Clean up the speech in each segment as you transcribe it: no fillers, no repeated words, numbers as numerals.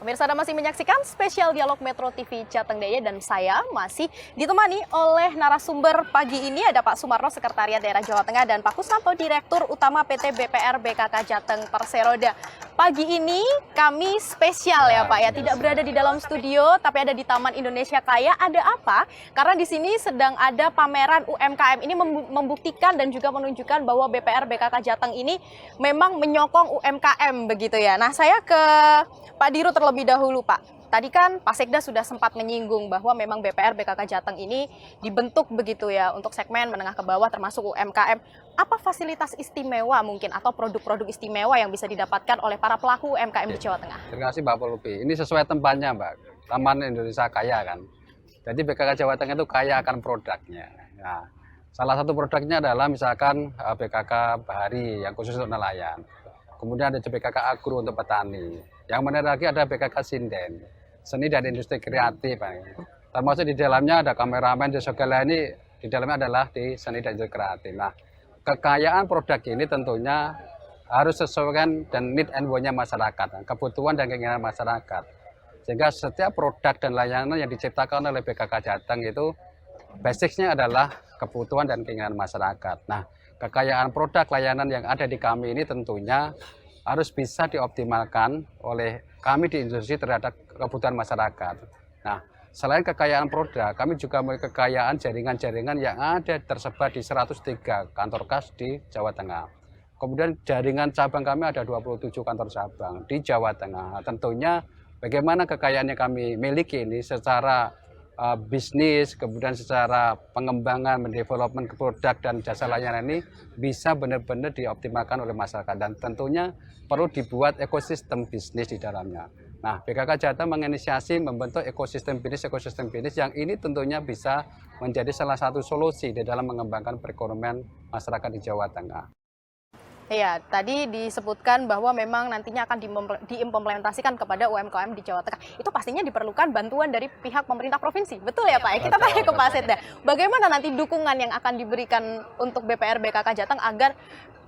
Pemirsa, Anda masih menyaksikan spesial dialog Metro TV Jateng Daya dan saya masih ditemani oleh narasumber pagi ini. Ada Pak Sumarno, Sekretariat Daerah Jawa Tengah, dan Pak Kusanto, Direktur Utama PT BPR BKK Jateng Perseroda. Pagi ini kami spesial ya Pak ya, tidak berada di dalam studio tapi ada di Taman Indonesia Kaya. Ada apa? Karena di sini sedang ada pameran UMKM. Ini membuktikan dan juga menunjukkan bahwa BPR BKK Jateng ini memang menyokong UMKM begitu ya. Nah, saya ke Pak Dirut terlebih dahulu, Pak. Tadi kan Pak Sekda sudah sempat menyinggung bahwa memang BPR BKK Jateng ini dibentuk begitu ya untuk segmen menengah ke bawah termasuk UMKM. Apa fasilitas istimewa mungkin atau produk-produk istimewa yang bisa didapatkan oleh para pelaku UMKM di Jawa Tengah? Terima kasih Mbak Polupi. Ini sesuai tempatnya Mbak, Taman Indonesia Kaya kan. Jadi BKK Jawa Tengah itu kaya akan produknya. Nah, salah satu produknya adalah misalkan BKK Bahari yang khusus untuk nelayan. Kemudian ada BKK Agro untuk petani. Yang menarik lagi ada BKK Sinden, seni dan industri kreatif. Termasuk di dalamnya ada kameramen, di segala ini di dalamnya adalah di seni dan industri kreatif. Nah, kekayaan produk ini tentunya harus sesuaikan dan need and want-nya masyarakat, kebutuhan dan keinginan masyarakat. Sehingga setiap produk dan layanan yang diciptakan oleh BKK Jateng itu basicnya adalah kebutuhan dan keinginan masyarakat. Nah, kekayaan produk layanan yang ada di kami ini tentunya harus bisa dioptimalkan oleh kami di industri terhadap kebutuhan masyarakat. Nah, selain kekayaan produk, kami juga memiliki kekayaan jaringan-jaringan yang ada tersebar di 103 kantor kas di Jawa Tengah. Kemudian jaringan cabang kami ada 27 kantor cabang di Jawa Tengah. Nah, tentunya bagaimana kekayaan yang kami miliki ini secara bisnis, kemudian secara pengembangan, mendevelopment produk dan jasa layanan ini bisa benar-benar dioptimalkan oleh masyarakat dan tentunya perlu dibuat ekosistem bisnis di dalamnya. Nah, BKK Jateng menginisiasi membentuk ekosistem bisnis yang ini tentunya bisa menjadi salah satu solusi di dalam mengembangkan perekonomian masyarakat di Jawa Tengah. Iya, tadi disebutkan bahwa memang nantinya akan diimplementasikan kepada UMKM di Jawa Tengah. Itu pastinya diperlukan bantuan dari pihak pemerintah provinsi. Betul ya Pak? Kita tanya ke Pak Sekda. Bagaimana nanti dukungan yang akan diberikan untuk BPR BKK Jateng agar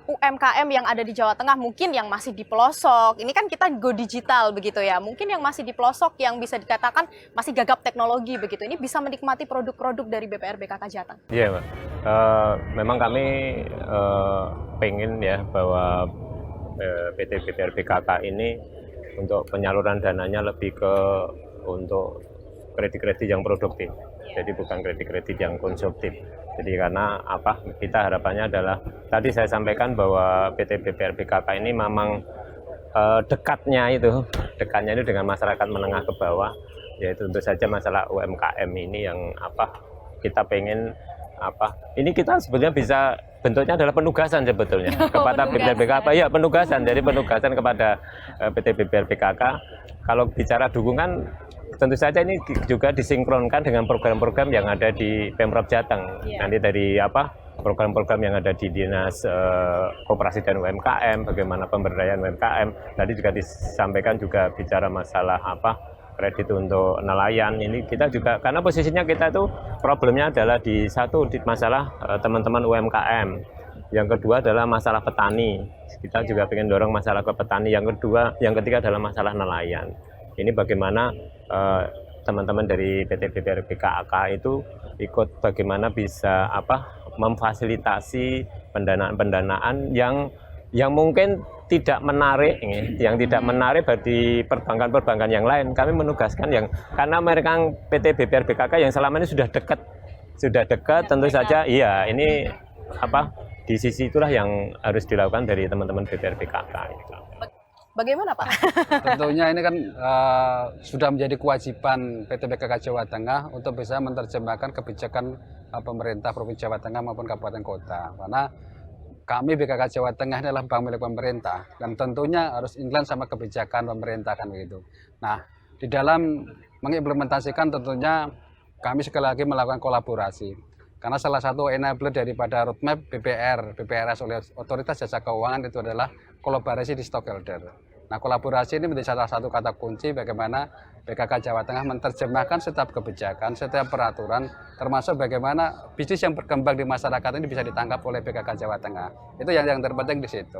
UMKM yang ada di Jawa Tengah, mungkin yang masih di pelosok, ini kan kita go digital begitu ya, mungkin yang masih di pelosok yang bisa dikatakan masih gagap teknologi begitu, ini bisa menikmati produk-produk dari BPR BKK Jateng. Iya Mbak, memang kami pengen ya bahwa PT BPR BKK ini untuk penyaluran dananya lebih ke untuk kredit-kredit yang produktif, jadi bukan kredit-kredit yang konsumtif. Jadi karena apa, kita harapannya adalah tadi saya sampaikan bahwa PT BPR BKK ini memang dekatnya itu dengan masyarakat menengah ke bawah, yaitu tentu saja masalah UMKM ini yang apa kita pengen apa. Ini kita sebetulnya bisa bentuknya adalah penugasan sebetulnya kepada BPR BKK, ya penugasan, jadi penugasan kepada PT BPR BKK. Kalau bicara dukungan, tentu saja ini juga disinkronkan dengan program-program yang ada di Pemprov Jateng. Nanti dari apa program-program yang ada di Dinas Koperasi dan UMKM, bagaimana pemberdayaan UMKM. Tadi juga disampaikan juga bicara masalah apa kredit untuk nelayan. Ini kita juga karena posisinya kita itu problemnya adalah di satu di masalah teman-teman UMKM. Yang kedua adalah masalah petani. Kita juga ingin dorong masalah ke petani. Yang ketiga adalah masalah nelayan. Ini bagaimana teman-teman dari PT BPR BKK itu ikut bagaimana bisa apa memfasilitasi pendanaan-pendanaan yang mungkin tidak menarik, yang tidak menarik bagi perbankan-perbankan yang lain. Kami menugaskan yang karena mereka PT BPR BKK yang selama ini sudah dekat, tentu saja iya ini apa di sisi itulah yang harus dilakukan dari teman-teman BPR BKK. Bagaimana Pak? Tentunya ini kan sudah menjadi kewajiban PT BKK Jawa Tengah untuk bisa menerjemahkan kebijakan pemerintah Provinsi Jawa Tengah maupun kabupaten kota. Karena kami BKK Jawa Tengah adalah bank milik pemerintah dan tentunya harus inline sama kebijakan pemerintah kan begitu. Nah, di dalam mengimplementasikan tentunya kami sekali lagi melakukan kolaborasi. Karena salah satu enabler daripada roadmap BPRS oleh Otoritas Jasa Keuangan itu adalah kolaborasi di stockholder. Nah, kolaborasi ini menjadi salah satu kata kunci bagaimana BKK Jawa Tengah menerjemahkan setiap kebijakan, setiap peraturan, termasuk bagaimana bisnis yang berkembang di masyarakat ini bisa ditangkap oleh BKK Jawa Tengah. Itu yang terpenting di situ.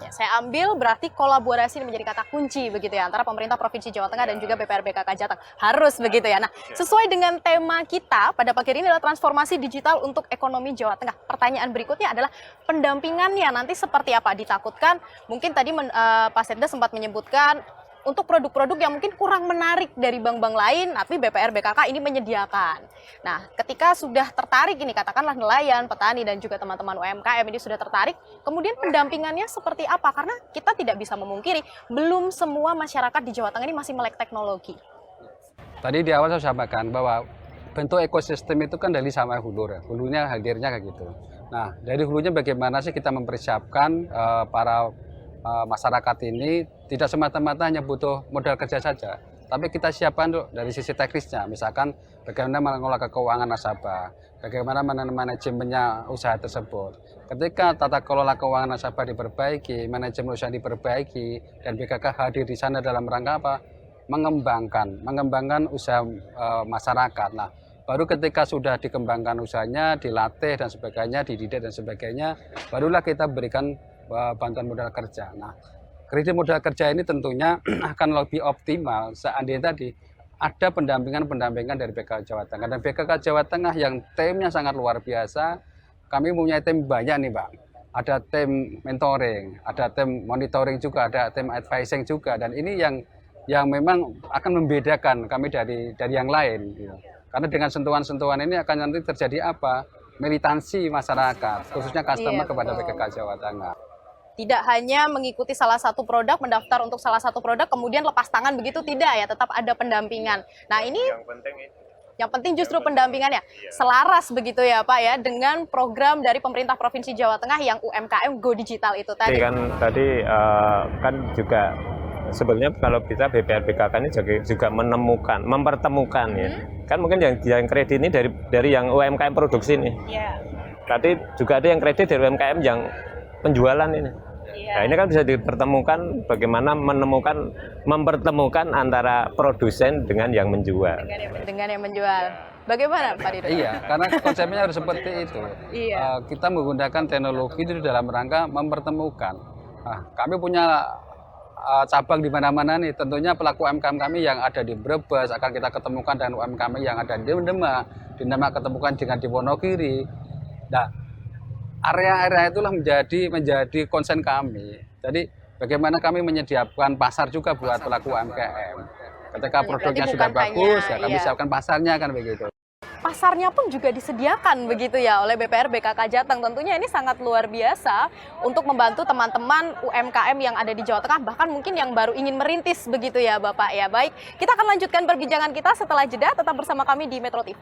Ya, saya ambil berarti kolaborasi ini menjadi kata kunci begitu ya antara pemerintah Provinsi Jawa Tengah dan juga BPR BKK Jateng. Harus begitu ya. Nah, sesuai dengan tema kita pada pagi ini adalah transformasi digital untuk ekonomi Jawa Tengah. Pertanyaan berikutnya adalah pendampingannya nanti seperti apa? Ditakutkan mungkin tadi Pak Setda sempat menyebutkan untuk produk-produk yang mungkin kurang menarik dari bank-bank lain, tapi BPR BKK ini menyediakan. Nah, ketika sudah tertarik ini, katakanlah nelayan, petani, dan juga teman-teman UMKM ini sudah tertarik, kemudian pendampingannya seperti apa? Karena kita tidak bisa memungkiri, belum semua masyarakat di Jawa Tengah ini masih melek teknologi. Tadi di awal saya sampaikan bahwa bentuk ekosistem itu kan dari sampai hulu, hulunya hadirnya kayak gitu. Nah, dari hulunya bagaimana sih kita mempersiapkan para masyarakat ini tidak semata-mata hanya butuh modal kerja saja, tapi kita siapkan dari sisi teknisnya, misalkan bagaimana mengelola keuangan nasabah, bagaimana manajemennya usaha tersebut. Ketika tata kelola keuangan nasabah diperbaiki, manajemen usaha diperbaiki, dan BKK hadir di sana dalam rangka apa? Mengembangkan usaha masyarakat. Nah, baru ketika sudah dikembangkan usahanya, dilatih dan sebagainya, dididik dan sebagainya, barulah kita berikan bantuan modal kerja. Nah, kredit modal kerja ini tentunya akan lebih optimal seandainya tadi ada pendampingan dari BKK Jawa Tengah. Dan BKK Jawa Tengah yang timnya sangat luar biasa, kami punya tim banyak nih Pak. Ada tim mentoring, ada tim monitoring juga, ada tim advising juga. Dan ini yang memang akan membedakan kami dari yang lain. Gitu. Karena dengan sentuhan-sentuhan ini akan nanti terjadi apa? Militansi masyarakat, khususnya customer kepada BKK Jawa Tengah. Tidak hanya mengikuti salah satu produk, mendaftar untuk salah satu produk, kemudian lepas tangan begitu, tidak ya, tetap ada pendampingan. Nah ini yang penting justru pendampingannya selaras begitu ya Pak ya, dengan program dari pemerintah Provinsi Jawa Tengah yang UMKM Go Digital itu tadi. Kan juga sebenarnya kalau kita BPR BKK ini juga mempertemukan ya. Kan mungkin yang kredit ini dari yang UMKM produksi nih. Yeah. Tadi juga ada yang kredit dari UMKM yang penjualan ini. Nah, ini kan bisa dipertemukan bagaimana mempertemukan antara produsen dengan yang menjual. Dengan yang menjual. Bagaimana Pak Dido? Iya, karena konsepnya harus seperti itu. Iya. Kita menggunakan teknologi itu dalam rangka mempertemukan. Nah, kami punya cabang di mana-mana nih. Tentunya pelaku UMKM kami yang ada di Brebes akan kita ketemukan dengan UMKM yang ada di Demak ketemukan dengan di Wonogiri. Nah, area-area itulah menjadi konsen kami. Jadi bagaimana kami menyediakan pasar juga buat pelaku UMKM. Ketika produknya sudah bagus, ya kami siapkan pasarnya kan begitu. Pasarnya pun juga disediakan begitu ya oleh BPR BKK Jateng. Tentunya ini sangat luar biasa untuk membantu teman-teman UMKM yang ada di Jawa Tengah, bahkan mungkin yang baru ingin merintis begitu ya Bapak ya. Baik, kita akan lanjutkan perbincangan kita setelah jeda, tetap bersama kami di Metro TV.